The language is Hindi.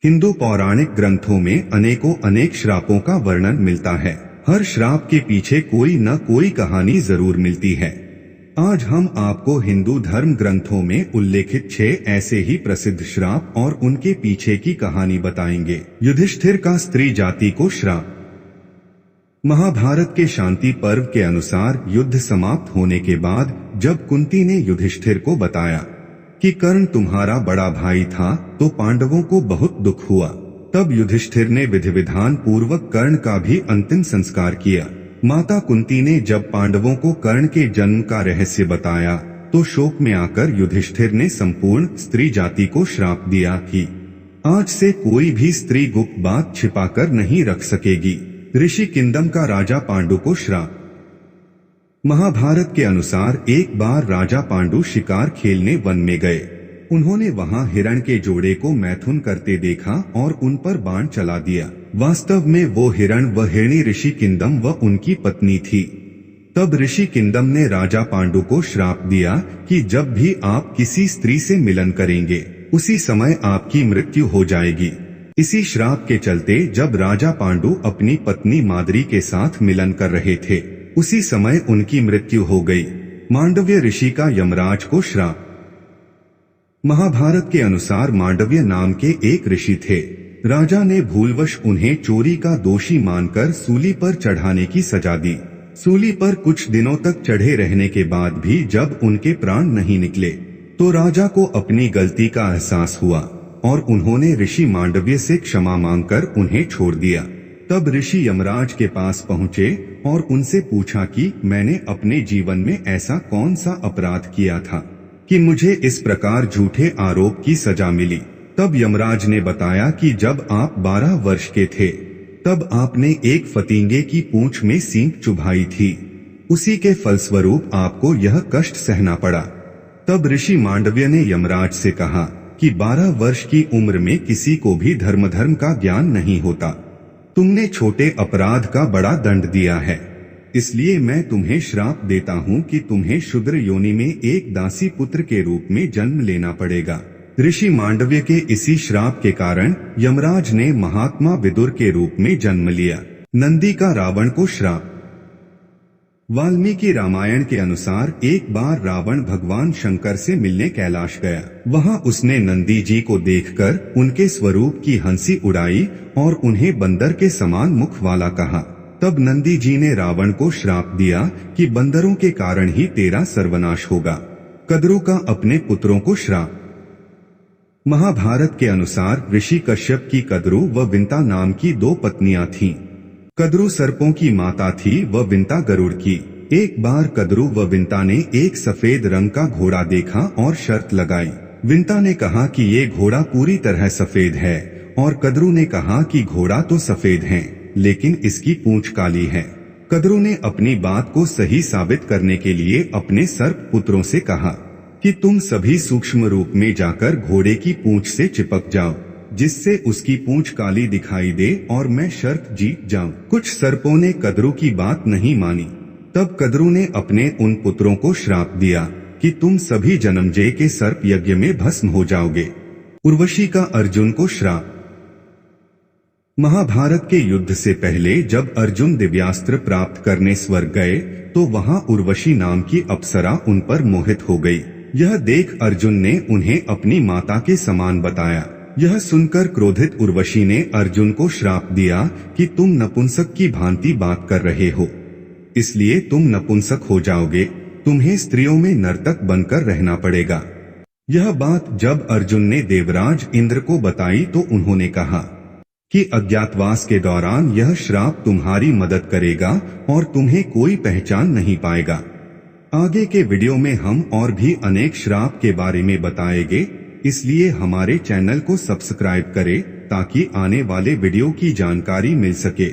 हिंदू पौराणिक ग्रंथों में अनेक श्रापों का वर्णन मिलता है। हर श्राप के पीछे कोई न कोई कहानी जरूर मिलती है। आज हम आपको हिंदू धर्म ग्रंथों में उल्लेखित 6 ऐसे ही प्रसिद्ध श्राप और उनके पीछे की कहानी बताएंगे। युधिष्ठिर का स्त्री जाति को श्राप। महाभारत के शांति पर्व के अनुसार युद्ध समाप्त होने के बाद जब कुंती ने युधिष्ठिर को बताया कि कर्ण तुम्हारा बड़ा भाई था, तो पांडवों को बहुत दुख हुआ। तब युधिष्ठिर ने विधि विधान पूर्वक कर्ण का भी अंतिम संस्कार किया। माता कुंती ने जब पांडवों को कर्ण के जन्म का रहस्य बताया, तो शोक में आकर युधिष्ठिर ने संपूर्ण स्त्री जाति को श्राप दिया कि आज से कोई भी स्त्री गुप्त बात छिपाकर नहीं रख सकेगी। ऋषि किंदम का राजा पांडु को श्राप। महाभारत के अनुसार एक बार राजा पांडु शिकार खेलने वन में गए। उन्होंने वहां हिरण के जोड़े को मैथुन करते देखा और उन पर बाण चला दिया। वास्तव में वो हिरण व हिरणी ऋषि किंदम व उनकी पत्नी थी। तब ऋषि किंदम ने राजा पांडु को श्राप दिया कि जब भी आप किसी स्त्री से मिलन करेंगे, उसी समय आपकी मृत्यु हो जाएगी। इसी श्राप के चलते जब राजा पांडु अपनी पत्नी माद्री के साथ मिलन कर रहे थे, उसी समय उनकी मृत्यु हो गई। मांडव्य ऋषि का यमराज को श्राप। महाभारत के अनुसार मांडव्य नाम के एक ऋषि थे। राजा ने भूलवश उन्हें चोरी का दोषी मानकर सूली पर चढ़ाने की सजा दी। सूली पर कुछ दिनों तक चढ़े रहने के बाद भी जब उनके प्राण नहीं निकले, तो राजा को अपनी गलती का एहसास हुआ और उन्होंने ऋषि मांडव्य से क्षमा मांगकर उन्हें छोड़ दिया। तब ऋषि यमराज के पास पहुँचे और उनसे पूछा कि मैंने अपने जीवन में ऐसा कौन सा अपराध किया था कि मुझे इस प्रकार झूठे आरोप की सजा मिली। तब यमराज ने बताया कि जब आप 12 वर्ष के थे, तब आपने एक फतिंगे की पूंछ में सींग चुभाई थी। उसी के फलस्वरूप आपको यह कष्ट सहना पड़ा। तब ऋषि मांडव्य ने यमराज से कहा कि 12 वर्ष की उम्र में किसी को भी धर्म का ज्ञान नहीं होता। तुमने छोटे अपराध का बड़ा दंड दिया है, इसलिए मैं तुम्हें श्राप देता हूँ कि तुम्हें शूद्र योनि में एक दासी पुत्र के रूप में जन्म लेना पड़ेगा। ऋषि मांडव्य के इसी श्राप के कारण यमराज ने महात्मा विदुर के रूप में जन्म लिया। नंदी का रावण को श्राप। वाल्मीकि रामायण के अनुसार एक बार रावण भगवान शंकर से मिलने कैलाश गया। वहां उसने नंदी जी को देखकर उनके स्वरूप की हंसी उड़ाई और उन्हें बंदर के समान मुख वाला कहा। तब नंदी जी ने रावण को श्राप दिया कि बंदरों के कारण ही तेरा सर्वनाश होगा। कद्रु का अपने पुत्रों को श्राप। महाभारत के अनुसार ऋषि कश्यप की कद्रु व विंता नाम की 2 पत्नियां थीं। कद्रु सर्पों की माता थी व विंता गरुड़ की। एक बार कद्रु व विंता ने एक सफेद रंग का घोड़ा देखा और शर्त लगाई। विंता ने कहा कि ये घोड़ा पूरी तरह सफेद है और कद्रु ने कहा कि घोड़ा तो सफेद है, लेकिन इसकी पूंछ काली है। कद्रु ने अपनी बात को सही साबित करने के लिए अपने सर्प पुत्रों से कहा कि तुम सभी सूक्ष्म रूप में जाकर घोड़े की पूंछ से चिपक जाओ, जिससे उसकी पूंछ काली दिखाई दे और मैं शर्त जीत जाऊं। कुछ सर्पों ने कद्रु की बात नहीं मानी। तब कद्रु ने अपने उन पुत्रों को श्राप दिया कि तुम सभी जन्मजय के सर्प यज्ञ में भस्म हो जाओगे। उर्वशी का अर्जुन को श्राप। महाभारत के युद्ध से पहले जब अर्जुन दिव्यास्त्र प्राप्त करने स्वर्ग गए, तो वहां उर्वशी नाम की अप्सरा उन पर मोहित हो गई। यह देख अर्जुन ने उन्हें अपनी माता के समान बताया। यह सुनकर क्रोधित उर्वशी ने अर्जुन को श्राप दिया कि तुम नपुंसक की भांति बात कर रहे हो, इसलिए तुम नपुंसक हो जाओगे। तुम्हें स्त्रियों में नर्तक बनकर रहना पड़ेगा। यह बात जब अर्जुन ने देवराज इंद्र को बताई, तो उन्होंने कहा कि अज्ञातवास के दौरान यह श्राप तुम्हारी मदद करेगा और तुम्हें कोई पहचान नहीं पाएगा। आगे के वीडियो में हम और भी अनेक श्राप के बारे में बताएंगे, इसलिए हमारे चैनल को सब्सक्राइब करें ताकि आने वाले वीडियो की जानकारी मिल सके।